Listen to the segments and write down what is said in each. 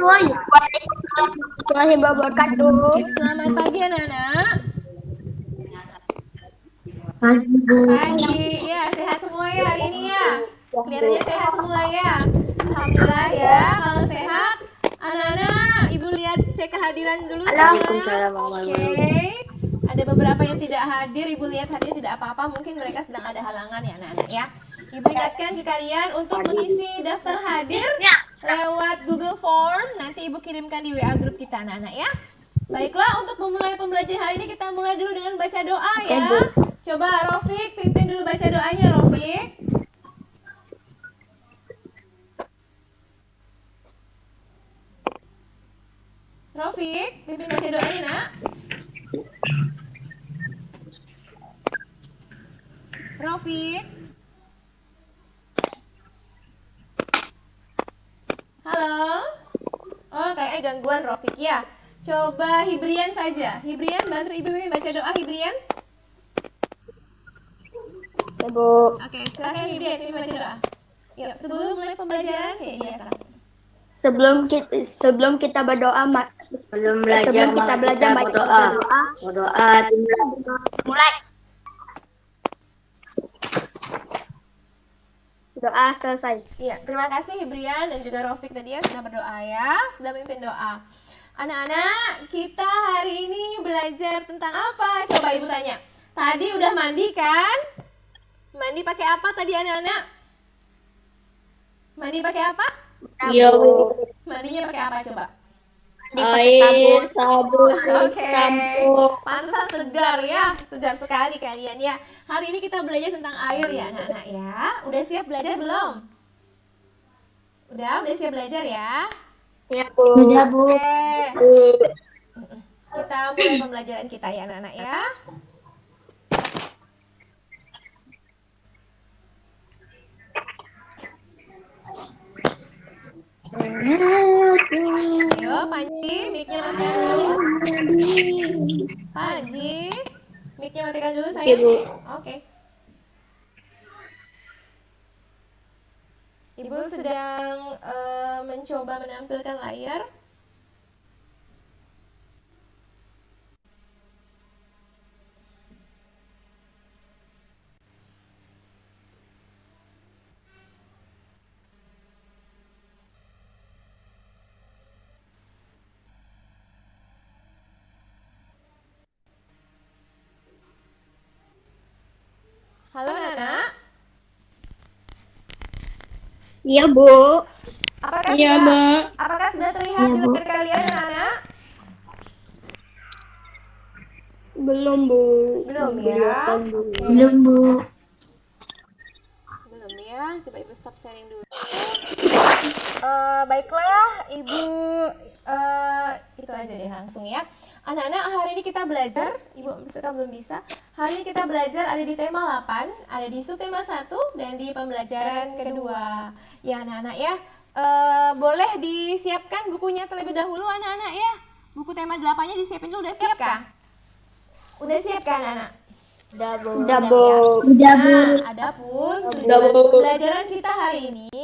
warahmatullahi wabarakatuh. Selamat pagi anak-anak. Pagi, Bu. Pagi, ya sehat semua ya hari ini ya. Kelihatannya sehat semua ya. Alhamdulillah ya. Kalau sehat, anak-anak, ibu lihat cek kehadiran dulu semua. Oke. Ada beberapa yang tidak hadir, ibu lihat hadir tidak apa-apa. Mungkin mereka sedang ada halangan ya anak-anak ya. Ibu ingatkan ke kalian untuk mengisi daftar hadir lewat Google Form. Nanti ibu kirimkan di WA grup kita anak-anak ya. Baiklah, untuk memulai pembelajaran hari ini kita mulai dulu dengan baca doa ya. Coba Rofik pimpin dulu baca doanya, Rofik. Rofik, pimpin baca doanya, Nak. Rofik. Halo. Oh, kayaknya gangguan Rofik ya. Coba Hibrian saja. Hibrian, bantu ibu baca doa Hibrian. Ya, Bu. Oke, silakan Hibrian, pimpin baca doa. Yuk, sebelum mulai pembelajaran kayak biasa. Sebelum kita berdoa, sebelum kita belajar berdoa, mulai. Doa selesai. Iya, terima kasih Hibrian dan juga Rofik tadi ya sudah berdoa ya, sudah memimpin doa. Anak-anak, kita hari ini belajar tentang apa? Coba ibu tanya. Tadi udah mandi kan? Mandi pakai apa tadi anak-anak? Mandi pakai apa? Iya, Bu. Mandinya pakai apa coba? Air, sabun, Oke, sampo. pantesan segar ya, segar sekali kalian ya. Hari ini kita belajar tentang air ya anak-anak ya. Udah siap belajar belum? Udah siap belajar ya? Ya, Bu. Sudah, Bu. Oke. Kita mulai pembelajaran kita ya anak-anak ya. Ayo Panji, mic-nya matikan dulu. Panji, mic-nya matikan dulu sayang. Bu. Oke. Ibu sedang mencoba menampilkan layar. Halo anak-anak. Iya, Bu. Apakah sudah terlihat di layar kalian anak-anak? Belum, Bu. Belum ya? Belum, Bu. Belum ya, coba ibu stop sharing dulu. Baiklah, ibu itu aja deh langsung ya. Anak-anak, hari ini kita belajar, ibu belum bisa. Hari ini kita belajar ada di tema 8, ada di subtema 1 dan di pembelajaran kedua. Ya anak-anak ya, boleh disiapkan bukunya terlebih dahulu anak-anak ya. Buku tema 8-nya disiapin dulu, udah siap kah? Udah siap kan anak? Udah, Bu. Nah, adapun tujuan pembelajaran kita hari ini,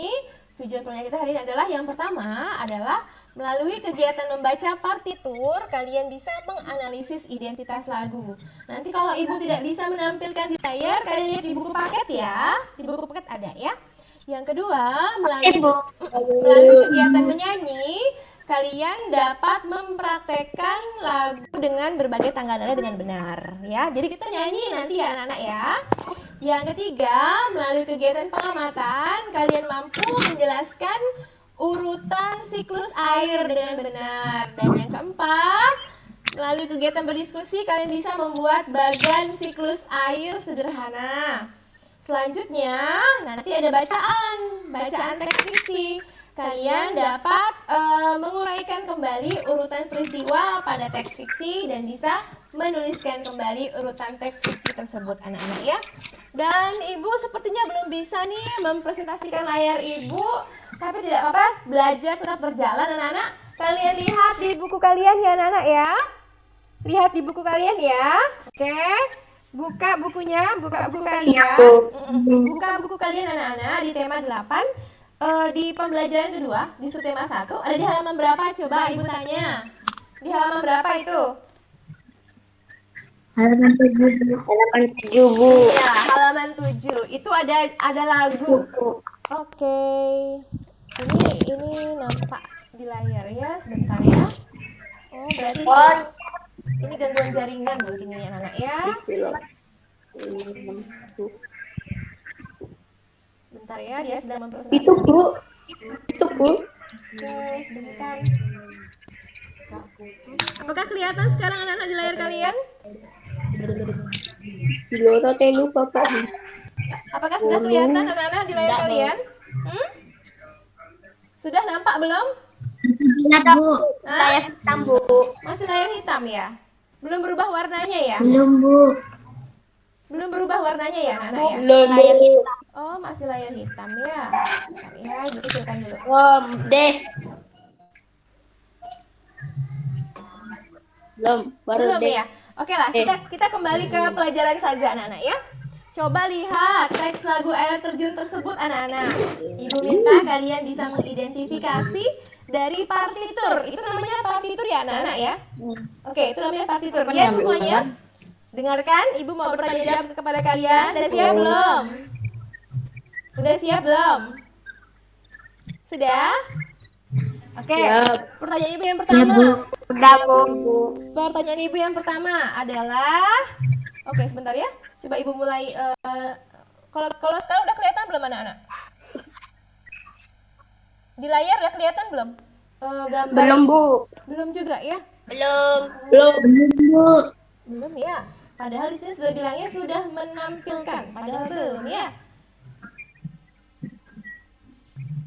tujuan pembelajaran kita hari ini adalah yang pertama adalah melalui kegiatan membaca partitur, kalian bisa menganalisis identitas lagu. Nanti kalau ibu tidak bisa menampilkan di layar, kalian lihat di buku paket ya. Di buku paket ada ya. Yang kedua, melalui kegiatan menyanyi, kalian dapat mempraktekkan lagu dengan berbagai tanggal nada dengan benar ya. Jadi kita nyanyi nanti ya anak-anak ya. Yang ketiga, melalui kegiatan pengamatan, kalian mampu menjelaskan urutan siklus air dengan benar. Dan yang keempat, melalui kegiatan berdiskusi, kalian bisa membuat bagan siklus air sederhana. Selanjutnya, nanti ada bacaan teks fiksi. Kalian dapat menguraikan kembali urutan peristiwa pada teks fiksi dan bisa menuliskan kembali urutan teks fiksi tersebut anak-anak ya. Dan ibu sepertinya belum bisa nih mempresentasikan layar ibu, tapi tidak apa-apa, belajar tetap berjalan anak-anak. Kalian lihat di buku kalian ya anak-anak ya. Lihat di buku kalian ya. Oke. Buka bukunya, buka buku kalian. Buka buku kalian anak-anak di tema 8. di pembelajaran kedua, di subtema 1, ada di halaman berapa? Coba Ibu tanya. Di halaman berapa itu? Halaman 7. Halaman 7, Bu. Iya, halaman 7. Itu ada lagu. Oke. Ini nampak di layar ya, sebentar ya. Oh, berarti ini gangguan jaringan mungkin ini anak-anak ya. Bentar ya, dia sedang mempersiapkan. Itu, Bu. Oke, sebentar. Apakah kelihatan sekarang anak-anak di layar kalian? Apakah sudah kelihatan anak-anak di layar kalian? Sudah nampak belum? Ada, Bu. Layar hitam, Bu. Masih layar hitam ya? Belum berubah warnanya ya? Belum, Bu. Belum berubah warnanya ya anak-anak ya? Belum, layar hitam. Oh, masih layar hitam ya? Bentar ya, dikecilkan dulu. Deh. Baru Belum deh. ya? Oke lah, kita kembali ke pelajaran saja anak-anak ya. Coba lihat teks lagu air terjun tersebut anak-anak. Ibu minta kalian bisa mengidentifikasi dari partitur. Itu namanya partitur ya anak-anak ya? Oke, itu namanya partitur. Ya semuanya. Dengarkan, Ibu mau bertanya jawab kepada kalian. Sudah siap belum? Sudah siap belum? Sudah? Oke, pertanyaan Ibu yang pertama. Udah, Bu. Pertanyaan Ibu yang pertama adalah, oke sebentar ya. Coba Ibu mulai. Kalau sekarang udah kelihatan belum anak-anak? Di layar udah kelihatan belum? Gambar. Belum, Bu. Belum juga ya? Belum, Bu. Belum ya. Padahal di sini sudah bilangnya sudah menampilkan. Padahal belum ya.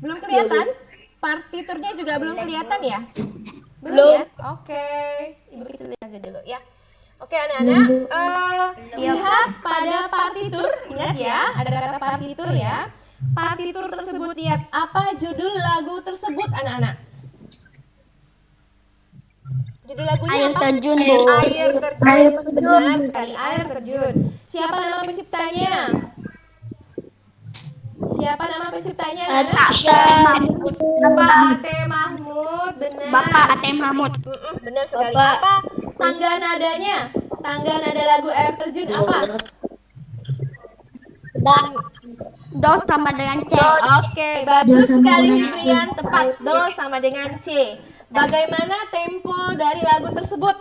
Belum kelihatan? Partiturnya juga belum kelihatan ya? Belum ya? Oke. Ibu kecilin aja dulu ya. Oke anak-anak, lihat pada partitur, ingat ya, ada kata partitur ya. Partitur tersebut lihat, apa judul lagu tersebut anak-anak? Judul lagunya Air apa? terjun, Bu. Air terjun, benar sekali, air terjun. Siapa nama penciptanya? Siapa nama penciptanya anak-anak? Bapak Ate Mahmud, benar. Bapak Ate Mahmud. Benar sekali. Bapak. Apa tangga nadanya? Tangga nada lagu air terjun apa? Do sama dengan C. Oke, bagus sekali Brian, tepat. Do sama dengan C. Bagaimana tempo dari lagu tersebut?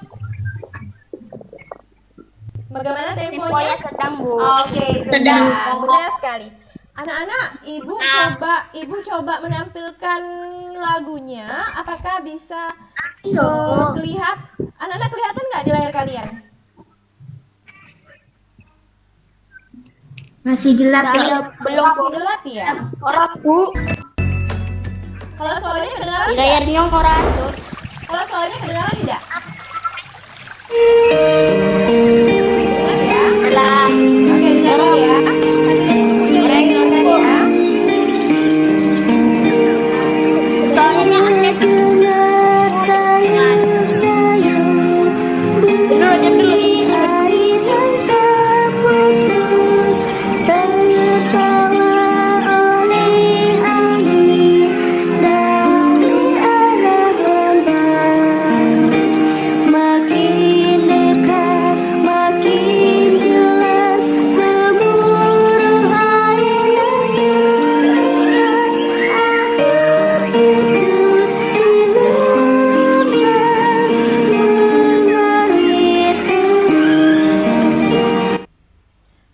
Bagaimana temponya? Temponya sedang, Bu. Oke, sedang. Benar sekali. Anak-anak, Ibu coba menampilkan lagunya. Apakah bisa lihat? Anak-anak kelihatan nggak di layar kalian? Masih gelap. Belum, Bu. Masih gelap ya? Orang, Bu. Kalau suaranya kedengaran Di tidak? layarnya orang. Kalau suaranya kedengaran tidak? Gelap. Oke, dengarkan ya. Dengarkan ya. Soalnya aktif. Bener, jam dulu.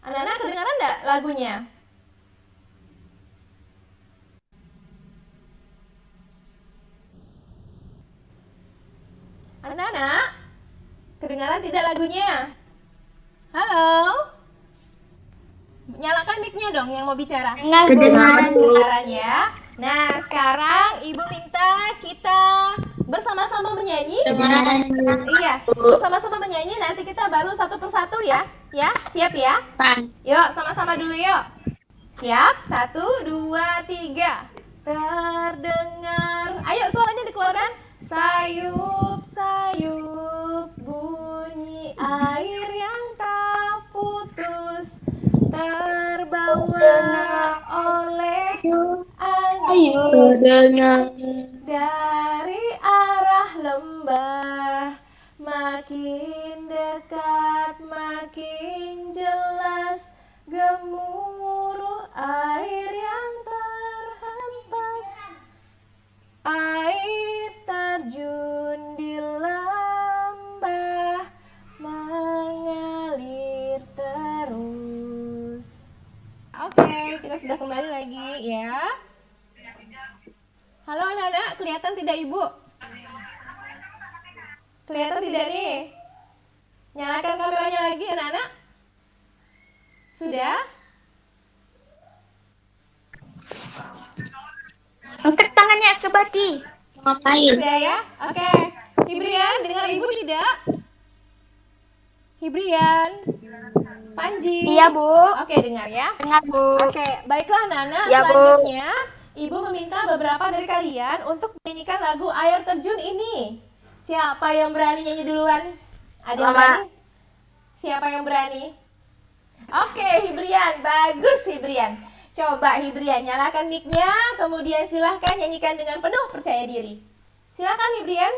Anak-anak kedengaran nggak lagunya? Anak-anak, kedengaran tidak lagunya? Halo? Nyalakan mic-nya dong yang mau bicara. Kedengaran, Bu. Kedengaran ya. Nah, sekarang Ibu minta kita bersama-sama menyanyi. Kedengaran. Iya, bersama-sama menyanyi. Nanti kita baru satu persatu ya. Ya, siap ya? Yuk, sama-sama dulu yuk. Siap? 1, 2, 3. Terdengar. Ayo suaranya dikeluarkan. Sayup-sayup bunyi air yang tak putus, terbawa oleh angin. Terdengar dari arah lembah, makin dekat makin jelas gemuruh air yang terhempas. Air terjun di lembah mengalir terus. Oke, kita sudah kembali lagi ya. Halo anak-anak, kelihatan tidak Ibu? Kelihatan tidak nih? Nyalakan kameranya lagi anak-anak. Sudah? angkat tangannya ke Bati. Ngapain? Sudah ya? Oke. Hibrian, dengar Ibu tidak? Hibrian. Panji. Iya, Bu. Oke, dengar ya. Dengar, Bu. Oke, baiklah anak-anak. Ya, Bu. Selanjutnya, Ibu meminta beberapa dari kalian untuk menyanyikan lagu Air Terjun ini. Siapa yang berani nyanyi duluan? Ada yang Mama. berani? Siapa yang berani? Oke, Hibrian. Bagus, Hibrian. Coba Hibrian, nyalakan mic-nya, kemudian silahkan nyanyikan dengan penuh percaya diri. Silahkan Hibrian.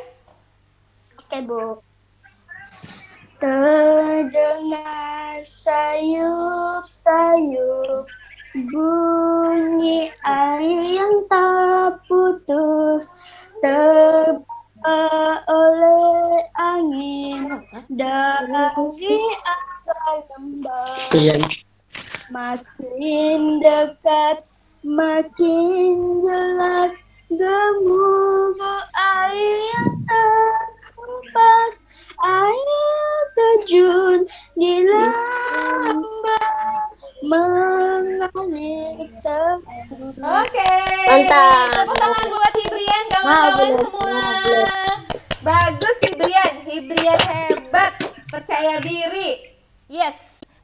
Oke, Bu. Terdengar sayup-sayup bunyi air yang tak putus, terbawa oleh angin dari arah lembah. Makin dekat makin jelas gemuruh air yang terhempas. Air terjun di lembah mengalir terus. Oke. Mantap. Tepuk tangan buat Hibrian, kawan-kawan semua. Bagus Hibrian. Hibrian hebat. Percaya diri. Yes.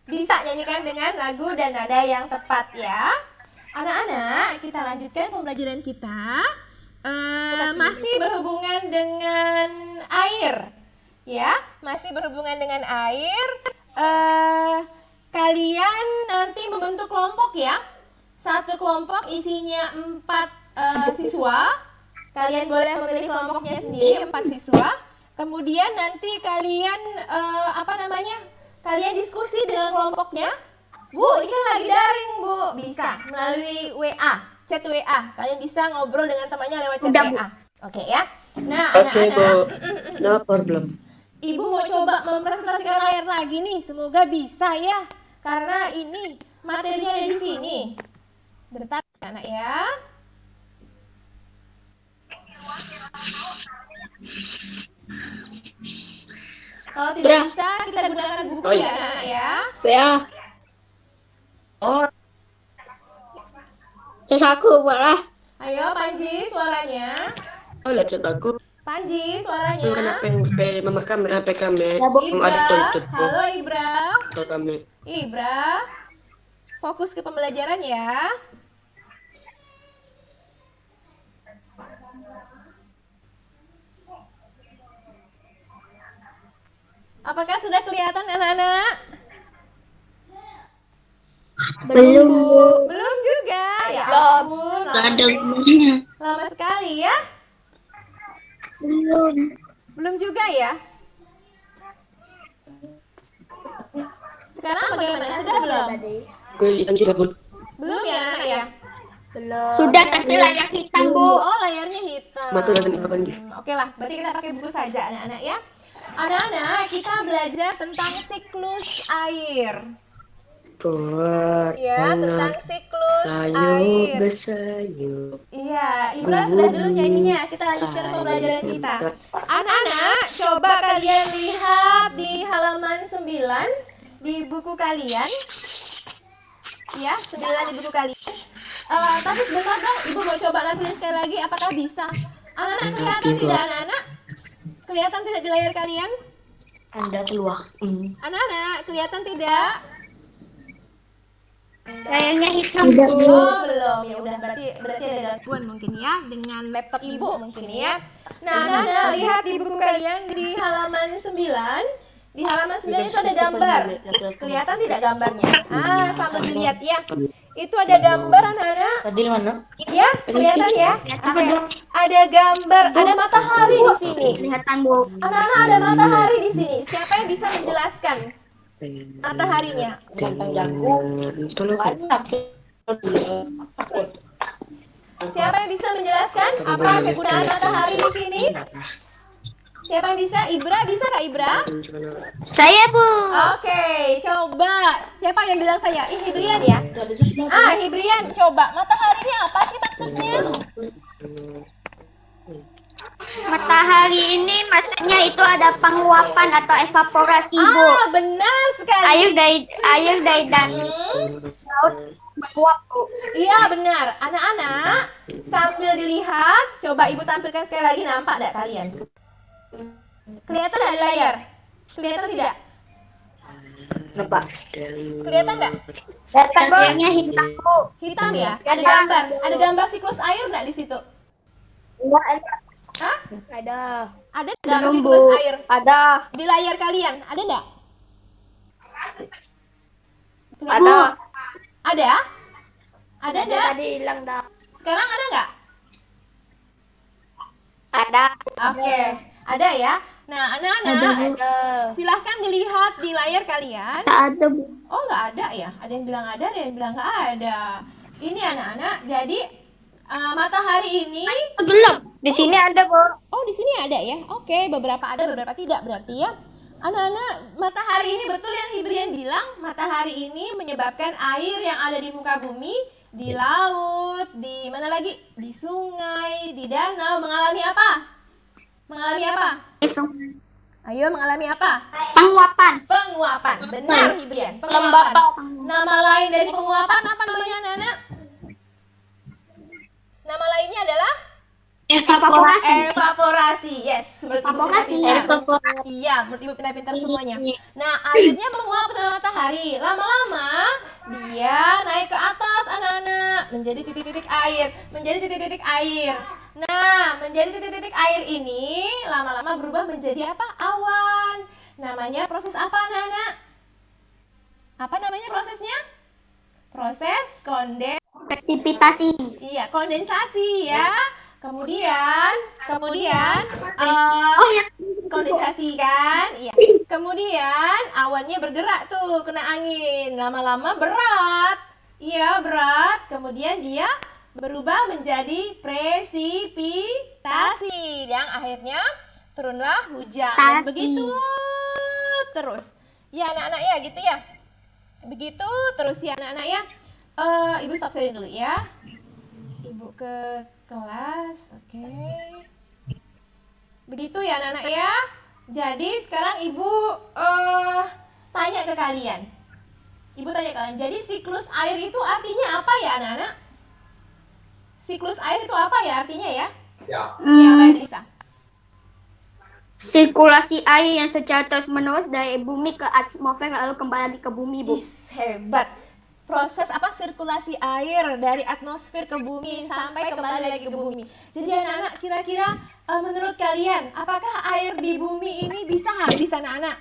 Bisa nyanyikan dengan lagu dan nada yang tepat ya. Anak-anak, kita lanjutkan pembelajaran kita. Masih berhubungan dengan air. Ya, masih berhubungan dengan air. Kalian nanti membentuk kelompok ya. Satu kelompok isinya 4 siswa. Kalian boleh memilih kelompoknya sendiri, 4 siswa. Kemudian nanti kalian kalian diskusi dengan kelompoknya. Bu, ini kan lagi daring, Bu. Bisa melalui WA, chat WA. Kalian bisa ngobrol dengan temannya lewat chat WA. Oke ya. Nah, anak-anak, No problem. Ibu mau coba mempresentasikan layar lagi nih. Semoga bisa ya. Karena ini materinya ada di sini. Bentar anak ya. Kalau tidak bisa, kita gunakan buku ya anak-anak ya. Ya, Oh, aku malah. Ayo Panji suaranya. lihat aku. Panji suaranya. Kenapa yang pakai mama kamera, pakai kamera? Ibra, Ada tuntut. halo Ibra. Atau kami. Ibra, fokus ke pembelajaran ya. Apakah sudah kelihatan anak-anak? Belum, Bu. Belum juga. Ya ampun, Gak ada lama, gunanya. lama sekali ya. Belum. Belum juga ya. Sekarang bagaimana? Sudah belum? Gue lihat juga pun. Belum ya anak ya? Belum. Sudah, tapi layar hitam, Bu. Oh layarnya hitam. Matu dan apa lagi? Oke lah, berarti kita pakai buku saja anak-anak ya. Anak-anak, kita belajar tentang siklus air. Buat Ya, tentang siklus sayup air. bersayup. Iya, Ibra sudah dulu nyanyinya. Kita lanjutkan pembelajaran kita. Anak-anak, coba kalian lihat di halaman 9 di buku kalian. Ya, 9 di buku kalian. Tapi sebentar dong, Ibu mau coba nampilin sekali lagi. Apakah bisa? Anak-anak kelihatan tidak, anak-anak? Kelihatan tidak di layar kalian? Anda keluar. Anak-anak, kelihatan tidak? Layarnya hitam, Bu. Oh, belum. Ya udah berarti ada gangguan mungkin ya dengan laptop Ibu mungkin ya. Nah, anak-anak lihat di buku kalian di halaman 9. Di halaman 9 itu ada gambar. Kelihatan tidak gambarnya? Sambil dilihat ya. Itu ada gambar anak-anak. Tadi mana? Ya, kelihatan ya? Apa Oke. dong? Ada gambar, ada matahari di sini. Kelihatan, Bu. Anak-anak ada matahari di sini. Siapa yang bisa menjelaskan mataharinya? Tentang jago. Tolong banyak. Siapa yang bisa menjelaskan apa kegunaan matahari di sini? Siapa yang bisa? Ibra, bisa nggak Ibra? Saya, Bu. Oke, coba. Siapa yang bilang saya? Hibrian ya? Hibrian, coba. Matahari ini apa sih maksudnya? Matahari ini maksudnya itu ada penguapan atau evaporasi, Bu. Benar sekali. Air dari laut menguap, Bu. Iya, benar. Anak-anak, sambil dilihat, coba Ibu tampilkan sekali lagi, nampak nggak kalian? Kelihatan nggak di layar? Kelihatan tidak? Nampak. Kelihatan nggak? Airnya hitam, Bu. Hitam ya? Ada gambar siklus air nggak di situ? Hah? Ada. Ada gambar Belum, siklus Bu. air? Ada. Di layar kalian, ada nggak? Ada. Ada? Ada nggak? Tadi hilang dah. Sekarang ada nggak? Ada. Oke, ada ya. Nah, anak-anak, Ada. silahkan dilihat di layar kalian. Ada, Bu. Oh, nggak ada ya? Ada yang bilang ada, ada yang bilang nggak ada. Ini anak-anak, jadi matahari ini. Belum. Di sini ada, Bu. Oh, di sini ada ya? Oke, beberapa ada, beberapa tidak berarti ya. Anak-anak, matahari ini betul yang Hibrian bilang, matahari ini menyebabkan air yang ada di muka bumi, di laut, di mana lagi? Di sungai, di danau, mengalami apa? Mengalami apa? Ayo, mengalami apa? Penguapan. Penguapan. Benar, Hibrian. Penguapan. Nama lain dari penguapan apa namanya, anak-anak? Nama lainnya adalah? Evaporasi. Evaporasi. Yes, seperti Ibu Evaporasi. pintar-pintar. Iya, seperti Ibu pintar-pintar semuanya. Nah, airnya menguap ke dalam matahari. Lama-lama dia naik ke atas, anak-anak, menjadi titik-titik air, menjadi titik-titik air. Nah, menjadi titik-titik air ini lama-lama berubah menjadi apa? Awan. Namanya proses apa, anak-anak? Apa namanya prosesnya? Proses Precipitasi. Iya, kondensasi ya. Kemudian Oh ya. kondensasi kan? Iya. Kemudian awannya bergerak tuh kena angin. Lama-lama berat. Iya, berat. Kemudian dia berubah menjadi presipitasi yang akhirnya turunlah hujan. Dan begitu terus. Ya, anak-anak ya, gitu ya. Begitu terus ya, anak-anak ya. Ibu stop saja dulu ya. Ibu ke kelas, oke. Begitu ya anak-anak ya. Jadi sekarang Ibu tanya ke kalian. Ibu tanya ke kalian, jadi siklus air itu artinya apa ya anak-anak? Siklus air itu apa ya artinya ya? Ya, apa yang bisa? Sirkulasi air yang secara terus-menerus dari bumi ke atmosfer lalu kembali ke bumi, Bu. Hebat. Proses apa sirkulasi air dari atmosfer ke bumi sampai kembali lagi ke bumi. Jadi anak-anak kira-kira menurut kalian apakah air di bumi ini bisa habis anak-anak?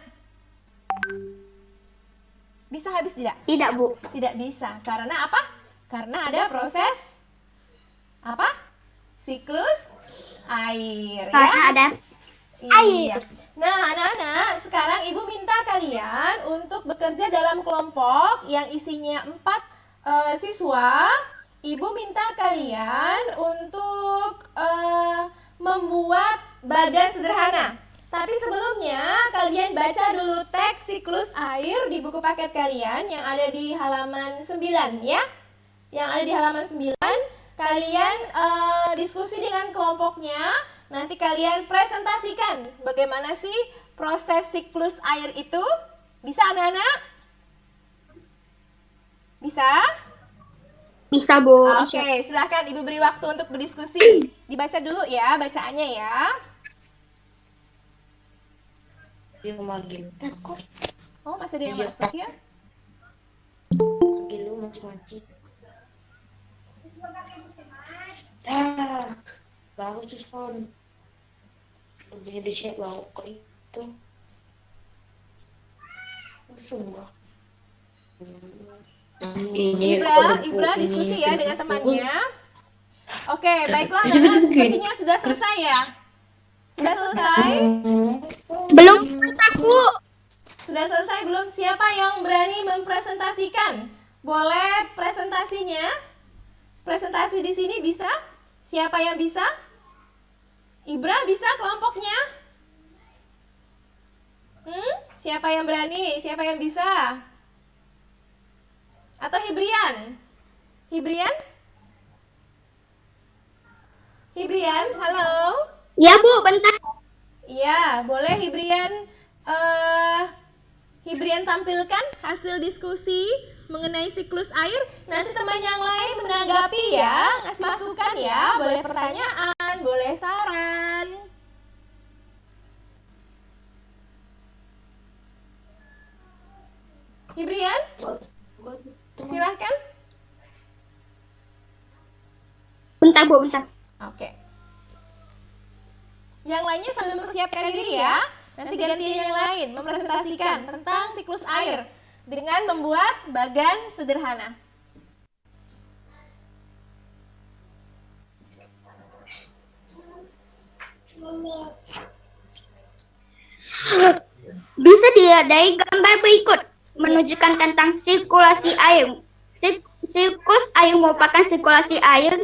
Bisa habis tidak? Tidak, Bu. Tidak bisa. Karena apa? Karena ada proses apa? Siklus air Karena ya. ada Iya. Nah, anak-anak, sekarang Ibu minta kalian untuk bekerja dalam kelompok yang isinya 4 siswa. Ibu minta kalian untuk membuat badan sederhana. Tapi sebelumnya, kalian baca dulu teks siklus air di buku paket kalian yang ada di halaman 9 ya. Yang ada di halaman 9, kalian diskusi dengan kelompoknya. Nanti kalian presentasikan bagaimana sih proses siklus air itu. Bisa anak-anak? Bisa? bisa, Bu. Oke, silahkan Ibu beri waktu untuk berdiskusi. Dibaca dulu ya bacaannya ya. Dia manggil. Oh, masih ada yang masuk ya? Manggil lu macam-macam. Baru sih phone. Lebih di share bawa ke itu. Semua. Ibra diskusi ya dengan temannya. Oke, baiklah Nana, sepertinya sudah selesai ya? Sudah selesai? Belum aku. Sudah selesai belum? Siapa yang berani mempresentasikan? Boleh presentasinya? Presentasi di sini bisa? Siapa yang bisa? Ibra bisa kelompoknya? Siapa yang berani? Siapa yang bisa? Atau Hibrian? Hibrian? Hibrian, halo? Ya Bu, bentar. Iya, boleh Hibrian tampilkan hasil diskusi mengenai siklus air. Nanti teman yang lain menanggapi ya, ngasih masukan ya. Boleh pertanyaan, boleh saran. Hibrian, silahkan. Bentar Bu, bentar. Oke. Yang lainnya sambil mempersiapkan diri ya. Nanti gantian yang lain mempresentasikan tentang siklus air dengan membuat bagan sederhana. Bisa dilihat dari gambar berikut menunjukkan tentang sirkulasi air. Siklus air merupakan sirkulasi air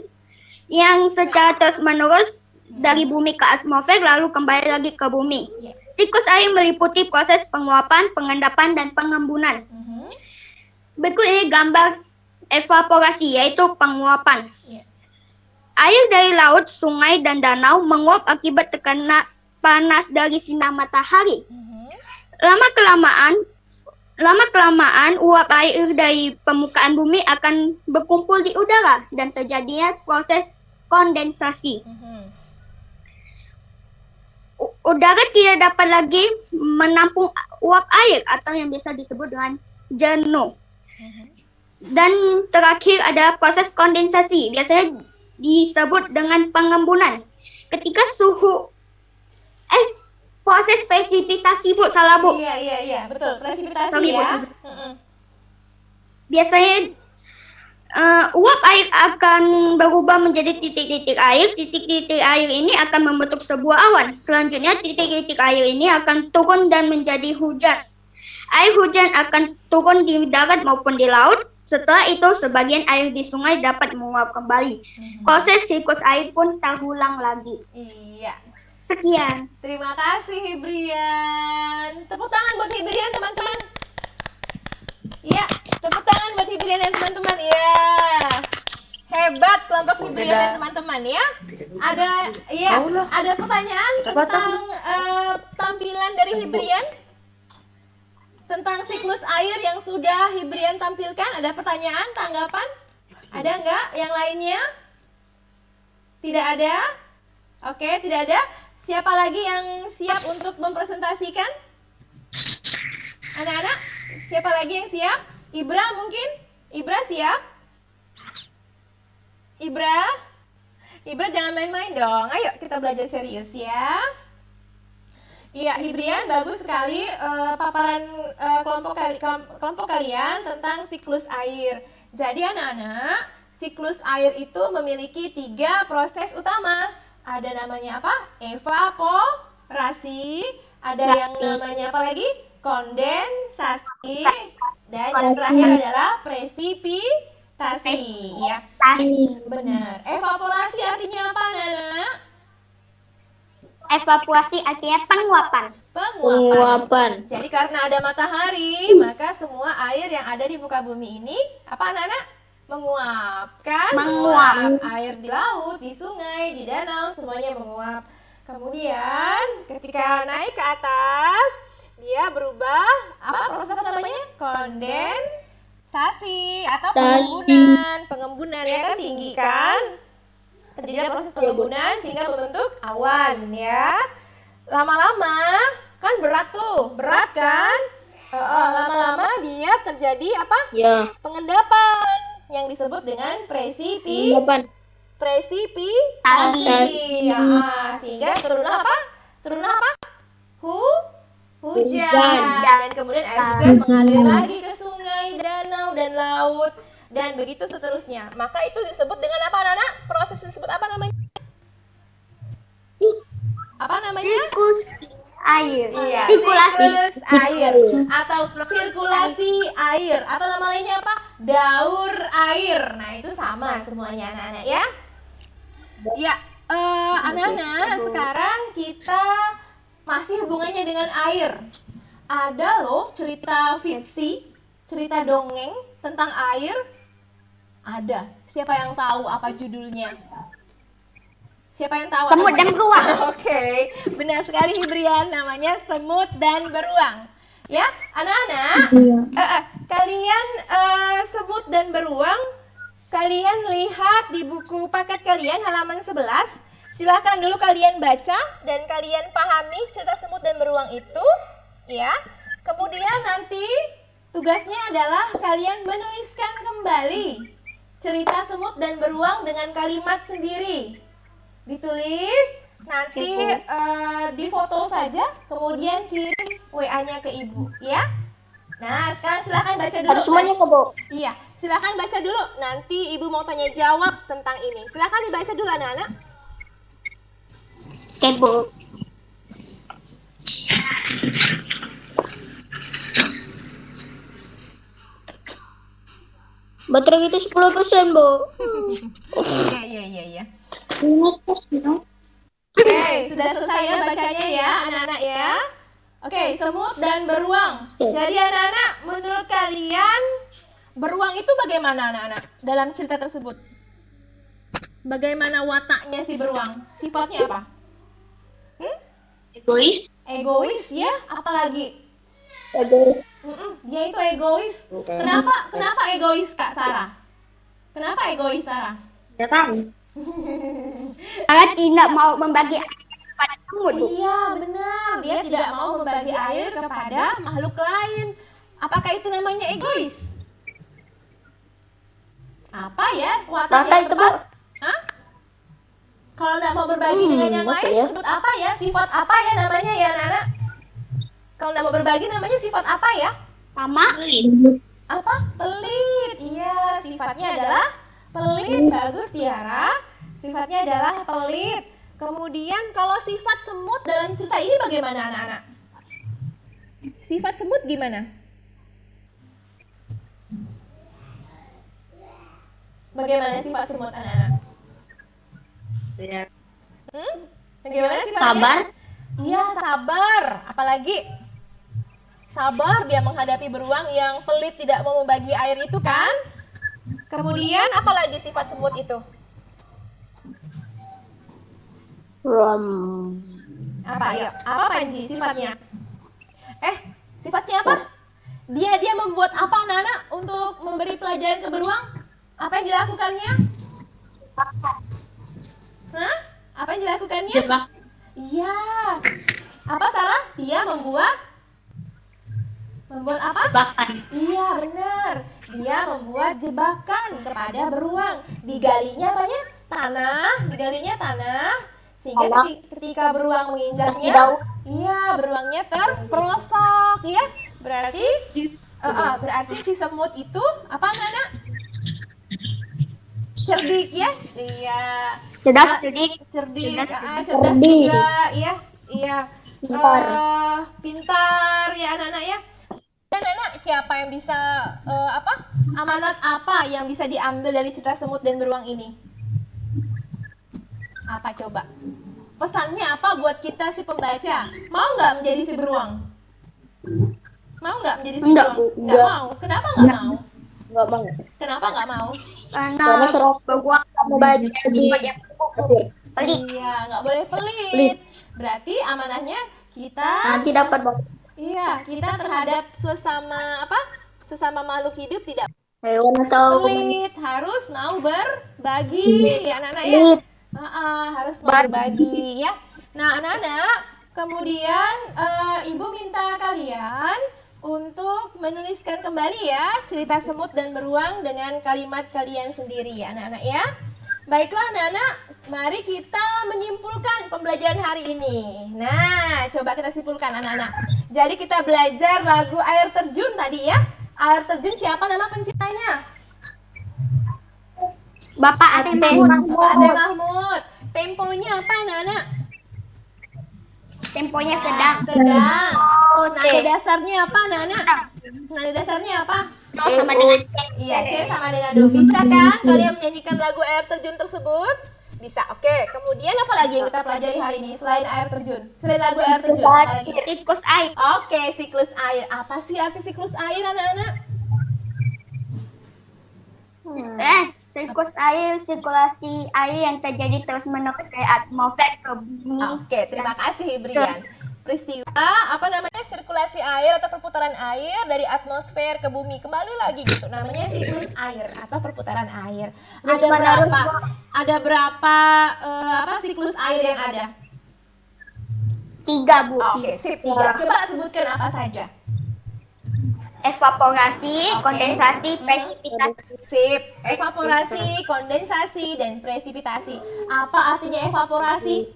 yang secara terus-menerus dari bumi ke atmosfer lalu kembali lagi ke bumi. Siklus air meliputi proses penguapan, pengendapan, dan pengembunan. Berikut ini gambar evaporasi, yaitu penguapan. Air dari laut, sungai, dan danau menguap akibat tekanan panas dari sinar matahari. Lama-kelamaan, uap air dari permukaan bumi akan berkumpul di udara dan terjadinya proses kondensasi. Udara tidak dapat lagi menampung uap air atau yang biasa disebut dengan jenuh. Dan terakhir ada proses kondensasi, biasanya disebut dengan pengembunan. Ketika proses presipitasi Bu, salah Bu. Iya, betul. Presipitasi Sorry, Bu. ya. Biasanya uap air akan berubah menjadi titik-titik air. Titik-titik air ini akan membentuk sebuah awan. Selanjutnya titik-titik air ini akan turun dan menjadi hujan. Air hujan akan turun di darat maupun di laut. Setelah itu sebagian air di sungai dapat menguap kembali. Proses siklus air pun terulang lagi. Iya. Sekian. Terima kasih Hibrian. Tepuk tangan buat Hibrian teman-teman. Iya, tepuk tangan buat Hibrian dan teman-teman. Iya. Hebat kelompok Hibrian dan teman-teman ya. Ada pertanyaan tentang tampilan dari Hibrian? Tentang siklus air yang sudah Hibrian tampilkan, ada pertanyaan, tanggapan? Ada nggak yang lainnya? Tidak ada? Oke, tidak ada. Siapa lagi yang siap untuk mempresentasikan? Anak-anak, siapa lagi yang siap? Ibra mungkin? Ibra siap? Ibra jangan main-main dong. Ayo kita belajar serius ya. Iya, Hibrian, bagus sekali paparan kelompok kalian tentang siklus air. Jadi anak-anak, siklus air itu memiliki 3 proses utama. Ada namanya apa? Evaporasi. Ada yang namanya apa lagi? Kondensasi. Dan yang terakhir adalah presipitasi. Ya, benar. Evaporasi artinya apa, Nana? Evaporasi artinya penguapan. Penguapan. Jadi karena ada matahari, maka semua air yang ada di muka bumi ini, apa anak-anak? Menguap, kan? Menguap. Air di laut, di sungai, di danau, semuanya menguap. Kemudian ketika naik ke atas, dia berubah, apa proses namanya? Kondensasi atau pengembunan ya kan, tinggi kan? Terjadi proses pengembunan sehingga membentuk awan ya. Lama-lama kan berat kan? Lama-lama dia terjadi apa? Ya. Pengendapan yang disebut dengan presipitasi. Ya, sehingga turunlah apa? Hujan. Dan kemudian air hujan mengalir lagi ke sungai danau dan laut dan begitu seterusnya. Maka itu disebut dengan apa, anak-anak? Proses disebut apa namanya? Apa namanya? Siklus air. Iya, Sirkulasi. siklus air atau sirkulasi air atau nama lainnya apa? Daur air. Nah, itu sama semuanya anak-anak ya. Ya, anak-anak, sekarang kita masih hubungannya dengan air. Ada loh cerita fiksi, cerita dongeng tentang air. Ada. Siapa yang tahu apa judulnya? Siapa yang tahu? Semut dan beruang. Oke, benar sekali Hibrian, namanya Semut dan Beruang. Ya, anak-anak, kalian semut dan beruang, kalian lihat di buku paket kalian halaman 11. Silahkan dulu kalian baca dan kalian pahami cerita semut dan beruang itu, ya. Kemudian nanti tugasnya adalah kalian menuliskan kembali cerita semut dan beruang dengan kalimat sendiri. Ditulis, nanti difoto saja, kemudian kirim WA-nya ke ibu, ya. Nah, sekarang silahkan baca dulu. Harus semuanya ke Bu. Iya, silahkan baca dulu. Nanti ibu mau tanya jawab tentang ini. Silahkan dibaca dulu anak-anak. Oke, Bu. Baterai kita 10%, Bu. Iya. Oke, sudah selesai ya bacanya ya anak-anak ya. Oke, semut dan beruang. Jadi anak-anak, menurut kalian beruang itu bagaimana anak-anak dalam cerita tersebut? Bagaimana wataknya si beruang? Sifatnya apa? Egois. Egois ya, apalagi? Egois. Dia itu egois. Kenapa egois Kak Sarah? Kenapa egois Sarah? Ya kan? Saya tidak mau membagi air kepada semut, Bu. Iya benar, dia tidak mau membagi air kepada makhluk lain. Apakah itu namanya egois? Apa ya watak Maka yang itu, Bu. tepat? Hah? Kalau tidak mau berbagi dengan yang apa lain, ya? sebut apa ya? Sifat apa ya namanya ya anak-anak? Kalau tidak mau berbagi namanya sifat apa ya? Sama. Apa? Pelit. Iya, sifatnya adalah pelit. Bagus Tiara. Sifatnya adalah pelit. Kemudian kalau sifat semut dalam cerita ini bagaimana anak-anak? Sifat semut gimana? Bagaimana sifat semut anak-anak? Ya. Bagaimana sifatnya? Sabar. Iya, sabar. Apalagi sabar dia menghadapi beruang yang pelit tidak mau membagi air itu kan? Kemudian apalagi sifat semut itu? Apa ya? Apa Panji sifatnya? Sifatnya apa? Dia membuat apa anak-anak untuk memberi pelajaran ke beruang? Apa yang dilakukannya? Hah? Apa yang dilakukannya? Jebak. Iya. Apa salah? Dia membuat apa? Jebakan. Iya benar. Dia membuat jebakan kepada beruang. Digalinya apanya? Digalinya tanah. Sehingga ketika beruang menginjaknya, iya beruangnya terperosok, ya. Berarti si semut itu apa anak? Cerdik ya? Iya. Cerdik. Cerdik Cerdas. juga, iya. Pintar. Pintar ya anak-anak ya. Dan anak siapa yang bisa amanat apa yang bisa diambil dari cerita semut dan beruang ini? Apa coba? Pesannya apa buat kita si pembaca? Mau nggak menjadi si beruang? Mau nggak menjadi si Enggak, beruang? Bu. Nggak mau. Kenapa nggak mau? Enggak mau. Kenapa nggak mau? Karena Karena serok beruang membaca sifat yang kuku. Pelit. Iya, nggak boleh pelit. Pelit. Berarti amanahnya kita nanti dapat iya, kita terhadap sesama makhluk hidup tidak hewan atau pelit, harus mau berbagi ya anak-anak ya. pelit. Harus mau berbagi ya. Nah anak-anak, kemudian ibu minta kalian untuk menuliskan kembali ya cerita semut dan beruang dengan kalimat kalian sendiri ya anak-anak ya. Baiklah anak-anak, mari kita menyimpulkan pembelajaran hari ini. Nah, coba kita simpulkan anak-anak. Jadi kita belajar lagu Air Terjun tadi ya. Air terjun siapa nama penciptanya? Bapak Ade Mahmud. Bapak Ade Mahmud. Temponya apa anak-anak? Temponya sedang. Sedang. Nada dasarnya apa anak-anak? Nada dasarnya apa? Do sama dengan C. Iya, C sama dengan do. Bisa kan kalian menyanyikan lagu air terjun tersebut? Bisa. Oke. Kemudian apa lagi yang kita pelajari hari ini selain air terjun? Selain lagu air terjun, apa lagi? Siklus air. Oke, siklus air. Apa sih arti siklus air anak-anak? Siklus air, sirkulasi air yang terjadi terus-menerus dari atmosfer ke bumi. Oke, terima kasih Brian. Peristiwa apa namanya sirkulasi air atau perputaran air dari atmosfer ke bumi kembali lagi gitu. Namanya siklus air atau perputaran air. Ada berapa? Ada berapa apa siklus air yang ada? 3, Bu. Oke, sip 3. Coba sebutkan apa saja. Evaporasi, Oke. kondensasi, presipitasi. Sip. Evaporasi, kondensasi, dan presipitasi. Apa artinya evaporasi?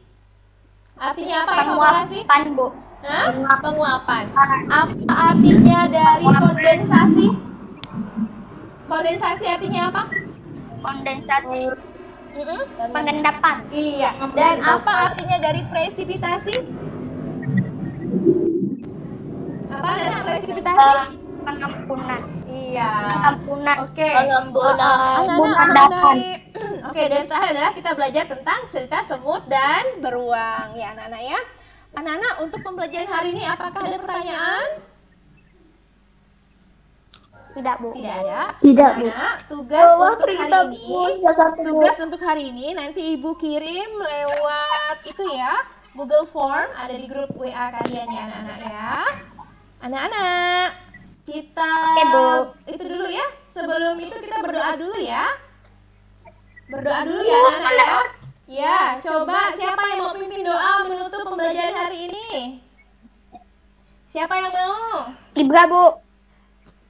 Artinya apa evaporasi? Penguapan, Bu. Hah? Penguapan. Apa artinya dari kondensasi? Kondensasi artinya apa? Kondensasi, Mm-mm. pengendapan. Iya. Dan apa artinya dari presipitasi? Apa artinya presipitasi? Pengampunan. Iya. Pengampunan. Oke. Pengampunan. Anak-anak, oke, dan terakhir adalah kita belajar tentang cerita semut dan beruang ya anak-anak ya. Anak-anak, untuk pembelajaran hari ini apakah ada pertanyaan? Tidak, Bu. Tidak ada. Tidak, Bu. Anak, tugas untuk hari ini nanti Ibu kirim lewat itu ya, Google Form ada di grup WA kalian ya anak-anak ya. Anak-anak, kita Oke, Bu. itu dulu ya. Sebelum itu kita berdoa dulu ya. Berdoa dulu ya anak-anak ya. Ya, coba siapa yang mau pimpin doa menutup pembelajaran hari ini? Siapa yang mau? Ibra, Bu.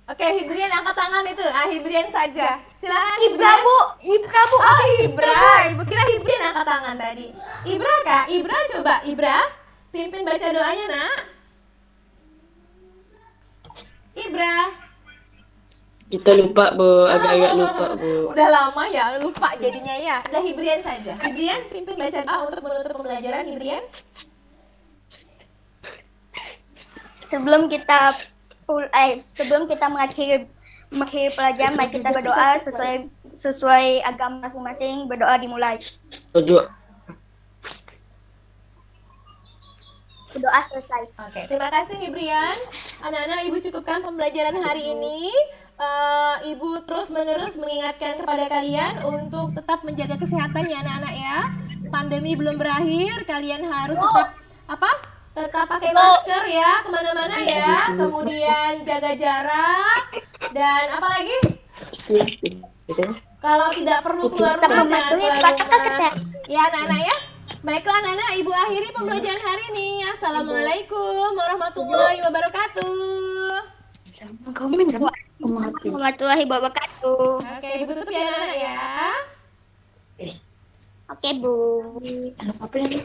Oke, Hibrian angkat tangan itu. Hibrian saja. Silakan Ibra, Bu. Ibra, Bu. Oh, Ibra. Ibu kira Hibrian angkat tangan tadi. Ibra, Kak. Ibra coba. Ibra, pimpin baca doanya, Nak. Ibra. Kita lupa, Bu. Agak-agak lupa, Bu. Udah lama ya, lupa jadinya ya. Udah Hibrian saja. Hibrian, pimpin baca doa untuk menutup pembelajaran, Hibrian. Sebelum kita mengakhiri pelajaran, mari kita berdoa sesuai agama masing-masing. Berdoa dimulai. Berdoa. Berdoa selesai. Oke, terima kasih Hibrian. Anak-anak, Ibu cukupkan pembelajaran hari ini. Ibu terus-menerus mengingatkan kepada kalian untuk tetap menjaga kesehatan ya anak-anak ya. Pandemi belum berakhir, kalian harus tetap tetap pakai masker ya kemana-mana ya. Kemudian jaga jarak dan apa lagi? Kalau tidak perlu keluar Tetap rumah, jangan mematuhi keluar protokol rumah. kesehatan. Ya anak-anak ya. Baiklah anak-anak, Ibu akhiri pembelajaran hari ini. Assalamualaikum warahmatullahi wabarakatuh. Warahmatullahi wabarakatuh. Oke, Ibu tutup ya anak-anak ya. Oke, Bu. Apa ya?